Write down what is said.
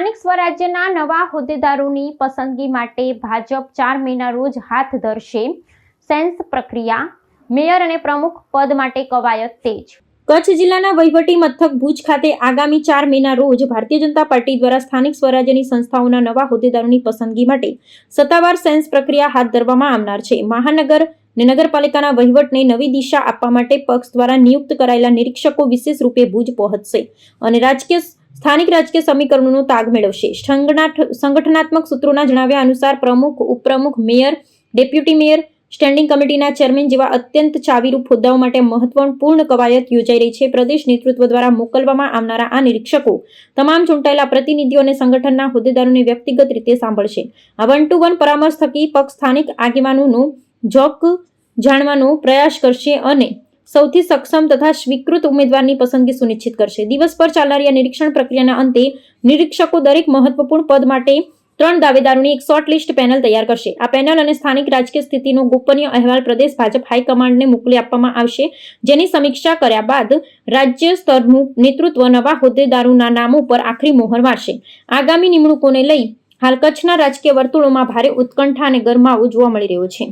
સ્થાનિક સ્વરાજ્યના નવા હોદ્દેદારોની પસંદગી માટે ભાજપ 4 મેના રોજ હાથ ધરશે સેન્સ પ્રક્રિયા. મેયર અને પ્રમુખ પદ માટે કવાયત તેજ. કચ્છ જિલ્લાના વહીવટી મથક ભુજ ખાતે આગામી 4 મેના રોજ ભારતીય જનતા પાર્ટી દ્વારા સ્થાનિક સ્વરાજ્યની સંસ્થાઓના નવા હોદ્દેદારોની પસંદગી માટે સત્તાવાર સેન્સ પ્રક્રિયા હાથ ધરવામાં આવનાર છે. મહાનગર અને નગરપાલિકાના વહીવટને નવી દિશા આપવા માટે પક્ષ દ્વારા નિયુક્ત કરાયેલા નિરીક્ષકો વિશેષ રૂપે ભુજ પહોંચશે અને સ્થાનિક રાજકીય સમીકરણોનો તાગ મેળવશે. સંગઠનાત્મક સૂત્રોના જણાવ્યા અનુસાર પ્રમુખ, ઉપપ્રમુખ, મેયર, ડેપ્યુટી મેયર, સ્ટેન્ડિંગ કમિટીના ચેરમેન જેવા અત્યંત ચાવીરૂપ હોદ્દાઓ માટે મહત્વપૂર્ણ કવાયત યોજાઈ રહી છે. પ્રદેશ નેતૃત્વ દ્વારા મોકલવામાં આવનારા આ નિરીક્ષકો તમામ ચૂંટાયેલા પ્રતિનિધિઓ અને સંગઠનના હોદ્દેદારોને વ્યક્તિગત રીતે સાંભળશે. આ 1-to-1 પરામર્શ થકી પક્ષ સ્થાનિક આગેવાનોનો જોક જાણવાનો પ્રયાસ કરશે અને સૌથી સક્ષમ તથા સ્વીકૃત ઉમેદવારની પસંદગી સુનિશ્ચિત કરશે. દિવસ પર ચાલનારી આ નિરીક્ષણ પ્રક્રિયાના અંતે નિરીક્ષકો દરેક મહત્વપૂર્ણ પદ માટે 3 દાવેદારોની એક શોર્ટ લિસ્ટ પેનલ તૈયાર કરશે. આ પેનલ અને સ્થાનિક રાજકીય સ્થિતિનો ગોપનીય અહેવાલ પ્રદેશ ભાજપ હાઈકમાન્ડને મોકલી આપવામાં આવશે, જેની સમીક્ષા કર્યા બાદ રાજ્ય સ્તરનું નેતૃત્વ નવા હોદ્દેદારોના નામો પર આખરી મોહર મારશે. આગામી નિમણૂકોને લઈ હાલ કચ્છના રાજકીય વર્તુળોમાં ભારે ઉત્કંઠા અને ગરમાવો જોવા મળી રહ્યો છે.